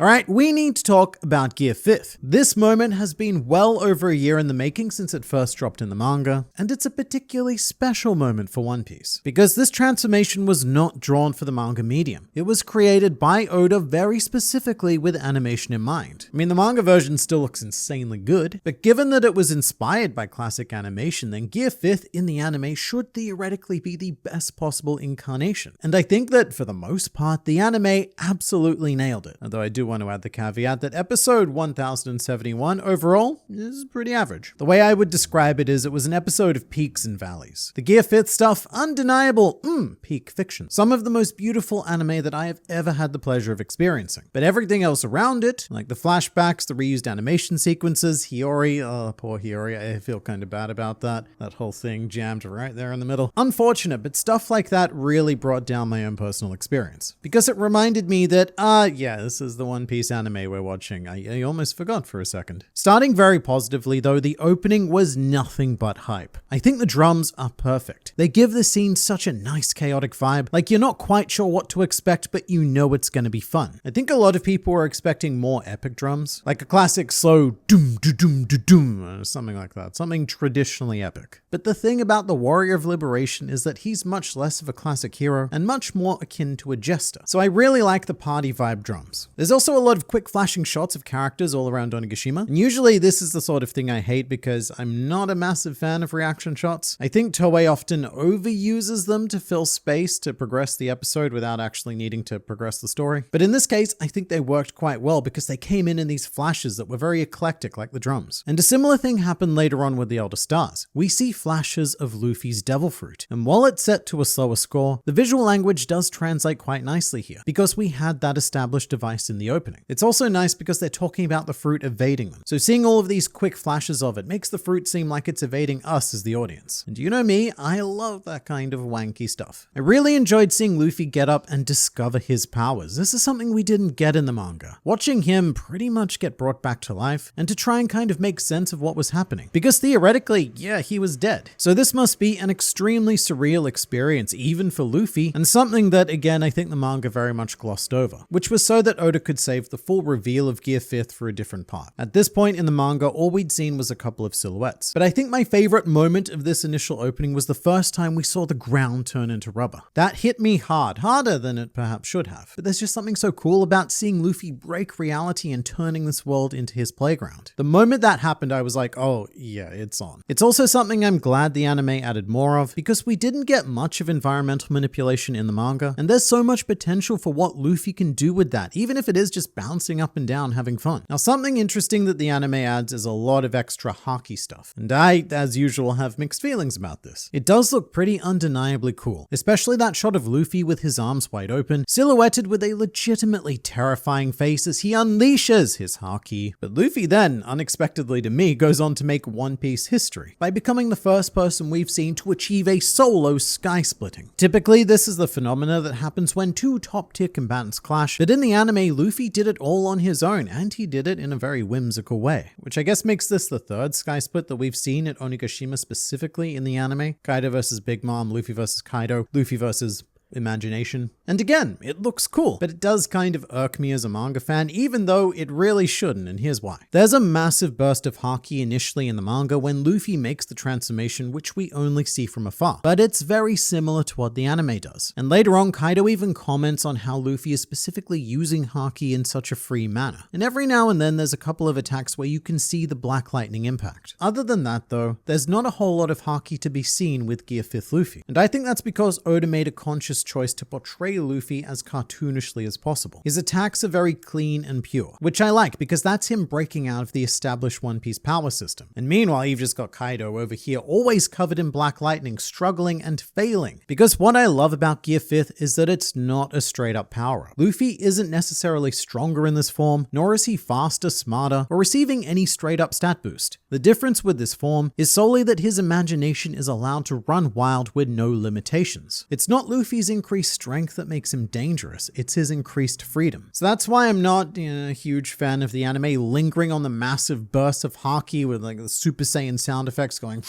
Alright, we need to talk about Gear 5th. This moment has been well over a year in the making since it first dropped in the manga, and it's a particularly special moment for One Piece, because this transformation was not drawn for the manga medium. It was created by Oda very specifically with animation in mind. I mean, the manga version still looks insanely good, but given that it was inspired by classic animation, then Gear 5th in the anime should theoretically be the best possible incarnation. And I think that for the most part, the anime absolutely nailed it, although I do want to add the caveat that episode 1071 overall is pretty average. The way I would describe it is it was an episode of peaks and valleys. The Gear 5th stuff, undeniable, peak fiction. Some of the most beautiful anime that I have ever had the pleasure of experiencing. But everything else around it, like the flashbacks, the reused animation sequences, Hiori, oh poor Hiori, I feel kind of bad about that. That whole thing jammed right there in the middle. Unfortunate, but stuff like that really brought down my own personal experience. Because it reminded me that, yeah, this is the One Piece anime we're watching. I almost forgot for a second. Starting very positively though, the opening was nothing but hype. I think the drums are perfect. They give the scene such a nice chaotic vibe, like you're not quite sure what to expect, but you know it's gonna be fun. I think a lot of people were expecting more epic drums, like a classic slow doom doom doom doom doom, or something like that, something traditionally epic. But the thing about the Warrior of Liberation is that he's much less of a classic hero and much more akin to a jester. So I really like the party vibe drums. There's also a lot of quick flashing shots of characters all around Onigashima, and usually this is the sort of thing I hate because I'm not a massive fan of reaction shots. I think Toei often overuses them to fill space to progress the episode without actually needing to progress the story. But in this case, I think they worked quite well because they came in these flashes that were very eclectic like the drums. And a similar thing happened later on with the Elder Stars. We see flashes of Luffy's Devil Fruit, and while it's set to a slower score, the visual language does translate quite nicely here because we had that established device in the opening. It's also nice because they're talking about the fruit evading them. So seeing all of these quick flashes of it makes the fruit seem like it's evading us as the audience. And you know me, I love that kind of wanky stuff. I really enjoyed seeing Luffy get up and discover his powers. This is something we didn't get in the manga. Watching him pretty much get brought back to life and to try and kind of make sense of what was happening. Because theoretically, yeah, he was dead. So this must be an extremely surreal experience even for Luffy, and something that again I think the manga very much glossed over, which was so that Oda could save the full reveal of Gear 5th for a different part. At this point in the manga, all we'd seen was a couple of silhouettes. But I think my favorite moment of this initial opening was the first time we saw the ground turn into rubber. That hit me hard, harder than it perhaps should have. But there's just something so cool about seeing Luffy break reality and turning this world into his playground. The moment that happened, I was like, oh yeah, it's on. It's also something I'm glad the anime added more of, because we didn't get much of environmental manipulation in the manga, and there's so much potential for what Luffy can do with that, even if it is just bouncing up and down having fun. Now, something interesting that the anime adds is a lot of extra Haki stuff, and I, as usual, have mixed feelings about this. It does look pretty undeniably cool, especially that shot of Luffy with his arms wide open, silhouetted with a legitimately terrifying face as he unleashes his Haki. But Luffy then, unexpectedly to me, goes on to make One Piece history by becoming the first person we've seen to achieve a solo sky splitting. Typically, this is the phenomena that happens when two top-tier combatants clash, but in the anime, Luffy did it all on his own, and he did it in a very whimsical way, which I guess makes this the third sky split that we've seen at Onigashima specifically in the anime. Kaido versus Big Mom, Luffy versus Kaido, Luffy versus Imagination. And again, it looks cool, but it does kind of irk me as a manga fan, even though it really shouldn't, and here's why. There's a massive burst of Haki initially in the manga when Luffy makes the transformation, which we only see from afar, but it's very similar to what the anime does. And later on, Kaido even comments on how Luffy is specifically using Haki in such a free manner. And every now and then there's a couple of attacks where you can see the Black Lightning impact. Other than that though, there's not a whole lot of Haki to be seen with Gear 5th Luffy. And I think that's because Oda made a conscious choice to portray Luffy as cartoonishly as possible. His attacks are very clean and pure, which I like because that's him breaking out of the established One Piece power system. And meanwhile, you've just got Kaido over here always covered in Black Lightning, struggling and failing. Because what I love about Gear 5th is that it's not a straight up power-up. Luffy isn't necessarily stronger in this form, nor is he faster, smarter, or receiving any straight up stat boost. The difference with this form is solely that his imagination is allowed to run wild with no limitations. It's not Luffy's Luffy's increased strength that makes him dangerous. It's his increased freedom. So that's why I'm not a huge fan of the anime lingering on the massive bursts of Haki with like the Super Saiyan sound effects going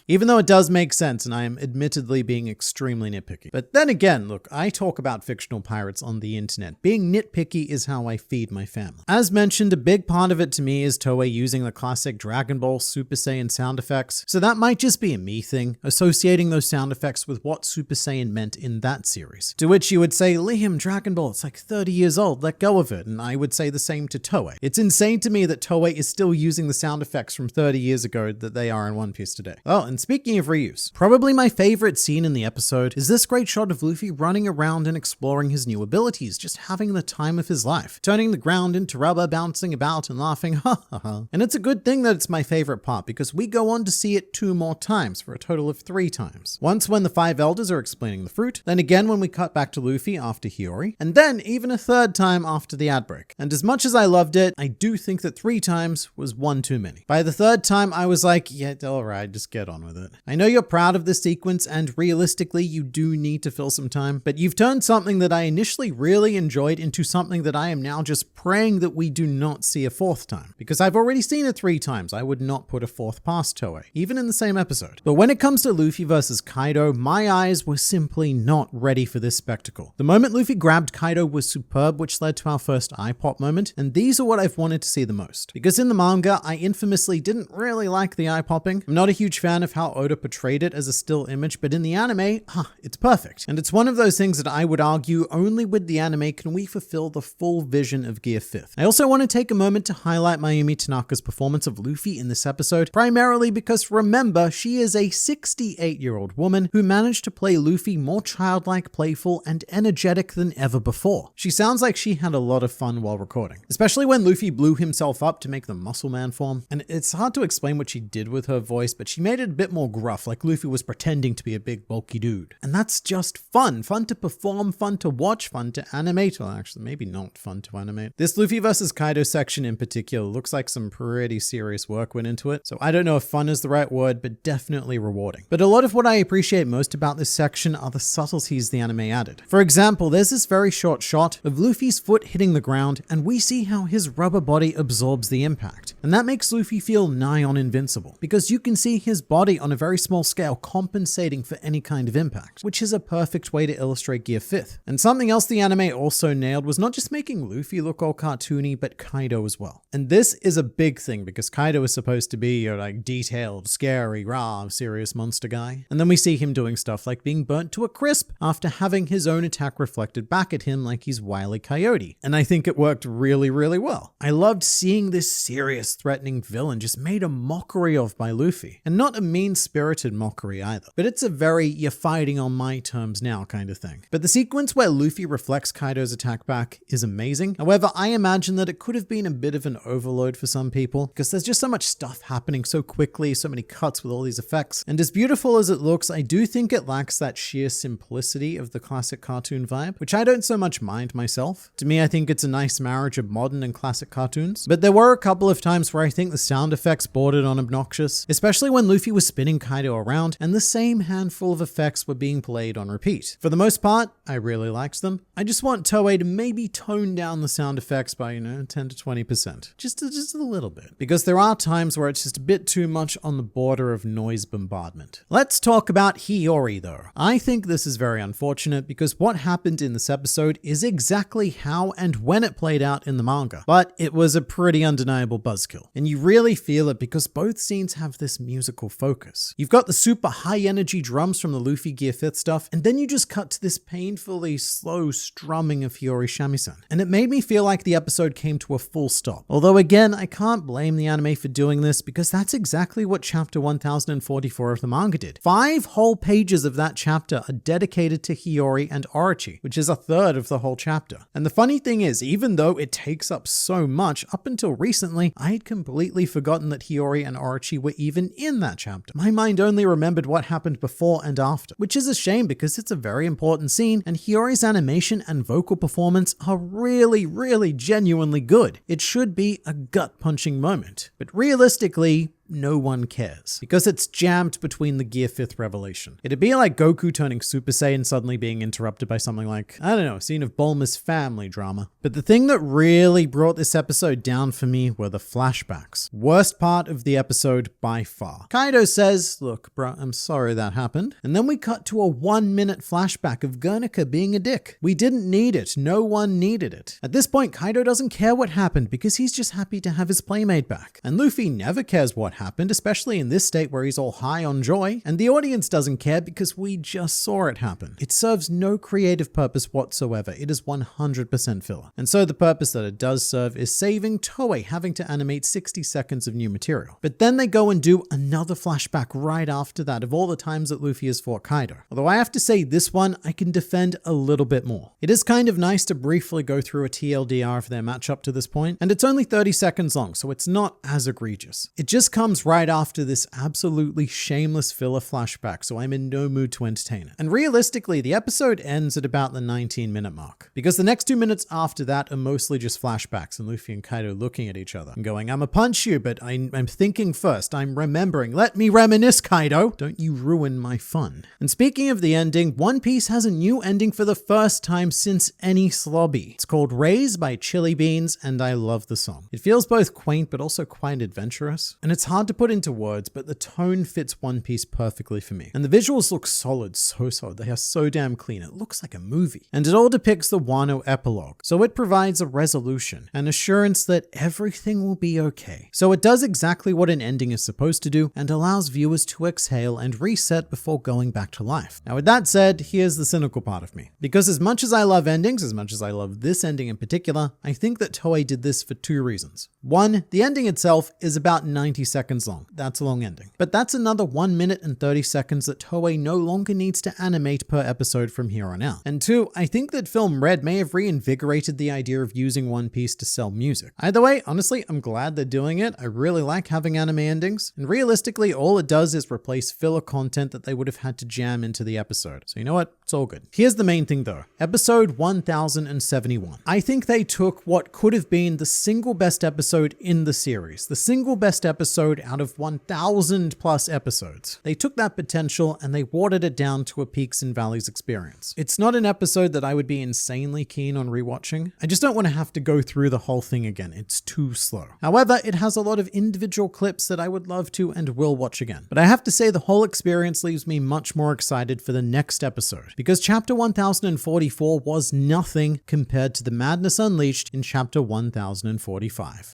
even though it does make sense and I am admittedly being extremely nitpicky. But then again, look, I talk about fictional pirates on the internet. Being nitpicky is how I feed my family. As mentioned, a big part of it to me is Toei using the classic Dragon Ball Super Saiyan sound effects. So that might just be a me thing, associating those sound effects with what Super Saiyan meant in that series. To which you would say, Liam, Dragon Ball, it's like 30 years old, let go of it. And I would say the same to Toei. It's insane to me that Toei is still using the sound effects from 30 years ago that they are in One Piece today. Oh, and speaking of reuse, probably my favorite scene in the episode is this great shot of Luffy running around and exploring his new abilities, just having the time of his life, turning the ground into rubber, bouncing about and laughing, ha ha ha. And it's a good thing that it's my favorite part because we go on to see it 2 more times for a total of 3 times. Once when the 5 elders are explaining the fruit, then again when we cut back to Luffy after Hiori, and then even a 3rd time after the ad break. And as much as I loved it, I do think that 3 times was 1 too many. By the 3rd time, I was like, yeah, alright, just get on with it. I know you're proud of this sequence and realistically you do need to fill some time, but you've turned something that I initially really enjoyed into something that I am now just praying that we do not see a 4th time. Because I've already seen it 3 times, I would not put a 4th past Toei, even in the same episode. But when it comes to Luffy versus Kaido, my eyes were simply not ready for this spectacle. The moment Luffy grabbed Kaido was superb, which led to our first eye pop moment, and these are what I've wanted to see the most. Because in the manga, I infamously didn't really like the eye popping. I'm not a huge fan of how Oda portrayed it as a still image, but in the anime, it's perfect. And it's one of those things that I would argue only with the anime can we fulfill the full vision of Gear 5th. I also want to take a moment to highlight Mayumi Tanaka's performance of Luffy in this episode, primarily because remember, she is a 68-year-old woman who managed to play Luffy more childlike, playful, and energetic than ever before. She sounds like she had a lot of fun while recording, especially when Luffy blew himself up to make the muscle man form. And it's hard to explain what she did with her voice, but she made it a bit more gruff, like Luffy was pretending to be a big bulky dude. And that's just fun. Fun to perform, fun to watch, fun to animate. Well, actually, maybe not fun to animate. This Luffy versus Kaido section in particular looks like some pretty serious work went into it. So I don't know if fun is the right word, but definitely rewarding. But a lot of what I appreciate most about this section are the subtleties the anime added. For example, there's this very short shot of Luffy's foot hitting the ground, and we see how his rubber body absorbs the impact. And that makes Luffy feel nigh on invincible, because you can see his body on a very small scale compensating for any kind of impact, which is a perfect way to illustrate Gear 5th. And something else the anime also nailed was not just making Luffy look all cartoony, but Kaido as well. And this is a big thing because Kaido is supposed to be your like detailed, scary, raw, serious monster guy. And then we see him doing stuff like being burnt to a crisp after having his own attack reflected back at him like he's Wile E. Coyote. And I think it worked really, really well. I loved seeing this serious, threatening villain just made a mockery of by Luffy. And not a mean-spirited mockery either. But it's a very, you're fighting on my terms now kind of thing. But the sequence where Luffy reflects Kaido's attack back is amazing. However, I imagine that it could have been a bit of an overload for some people because there's just so much stuff happening so quickly, so many cuts with all these effects. And as beautiful as it looks, I do think it lacks that sheer simplicity of the classic cartoon vibe, which I don't so much mind myself. To me, I think it's a nice marriage of modern and classic cartoons. But there were a couple of times where I think the sound effects bordered on obnoxious, especially when Luffy was spinning Kaido around and the same handful of effects were being played on repeat. For the most part, I really liked them. I just want Toei to maybe tone down the sound effects by, 10 to 20%. Just a little bit. Because there are times where it's just a bit too much on the border of noise bombardment. Let's talk about Hiori though. I think this is very unfortunate because what happened in this episode is exactly how and when it played out in the manga. But it was a pretty undeniable buzzkill. And you really feel it because both scenes have this musical focus. You've got the super high energy drums from the Luffy Gear 5th stuff, and then you just cut to this painfully slow strumming of Hiori shamisen. And it made me feel like the episode came to a full stop. Although again, I can't blame the anime for doing this because that's exactly what chapter 1044 of the manga did. 5 whole pages of that chapter are dedicated to Hiori and Orochi, which is a third of the whole chapter. And the funny thing is, even though it takes up so much, up until recently, I had completely forgotten that Hiori and Orochi were even in that chapter. My mind only remembered what happened before and after, which is a shame because it's a very important scene and Hiori's animation and vocal performance are really genuinely good. It should be a gut-punching moment. But realistically, no one cares, because it's jammed between the Gear 5th revelation. It'd be like Goku turning Super Saiyan suddenly being interrupted by something like, I don't know, a scene of Bulma's family drama. But the thing that really brought this episode down for me were the flashbacks. Worst part of the episode by far. Kaido says, look, bro, I'm sorry that happened. And then we cut to a 1-minute flashback of Guernica being a dick. We didn't need it. No one needed it. At this point, Kaido doesn't care what happened because he's just happy to have his playmate back. And Luffy never cares what happened, especially in this state where he's all high on joy. And the audience doesn't care because we just saw it happen. It serves no creative purpose whatsoever. It is 100% filler. And so the purpose that it does serve is saving Toei having to animate 60 seconds of new material. But then they go and do another flashback right after that of all the times that Luffy has fought Kaido. Although I have to say this one I can defend a little bit more. It is kind of nice to briefly go through a TLDR of their match up to this point, and it's only 30 seconds long, so it's not as egregious. It just comes right after this absolutely shameless filler flashback, so I'm in no mood to entertain it. And realistically, the episode ends at about the 19-minute mark, because the next 2 minutes after that are mostly just flashbacks and Luffy and Kaido looking at each other and going, I'ma punch you, but I'm thinking first, I'm remembering. Let me reminisce, Kaido. Don't you ruin my fun. And speaking of the ending, One Piece has a new ending for the first time since any slobby. It's called Raise by Chili Beans, and I love the song. It feels both quaint but also quite adventurous, and it's hard to put into words, but the tone fits One Piece perfectly for me. And the visuals look solid, so solid. They are so damn clean. It looks like a movie. And it all depicts the Wano epilogue, so it provides a resolution, an assurance that everything will be okay. So it does exactly what an ending is supposed to do and allows viewers to exhale and reset before going back to life. Now with that said, here's the cynical part of me. Because as much as I love endings, as much as I love this ending in particular, I think that Toei did this for two reasons. One, the ending itself is about 90 seconds long. That's a long ending. But that's another 1 minute and 30 seconds that Toei no longer needs to animate per episode from here on out. And two, I think that Film Red may have reinvigorated the idea of using One Piece to sell music. Either way, honestly, I'm glad they're doing it. I really like having anime endings. And realistically, all it does is replace filler content that they would have had to jam into the episode. So you know what? It's all good. Here's the main thing though. Episode 1071. I think they took what could have been the single best episode in the series, the single best episode out of 1,000 plus episodes. They took that potential and they watered it down to a peaks and valleys experience. It's not an episode that I would be insanely keen on rewatching. I just don't want to have to go through the whole thing again. It's too slow. However, it has a lot of individual clips that I would love to and will watch again. But I have to say the whole experience leaves me much more excited for the next episode, because chapter 1044 was nothing compared to the madness unleashed in chapter 1045.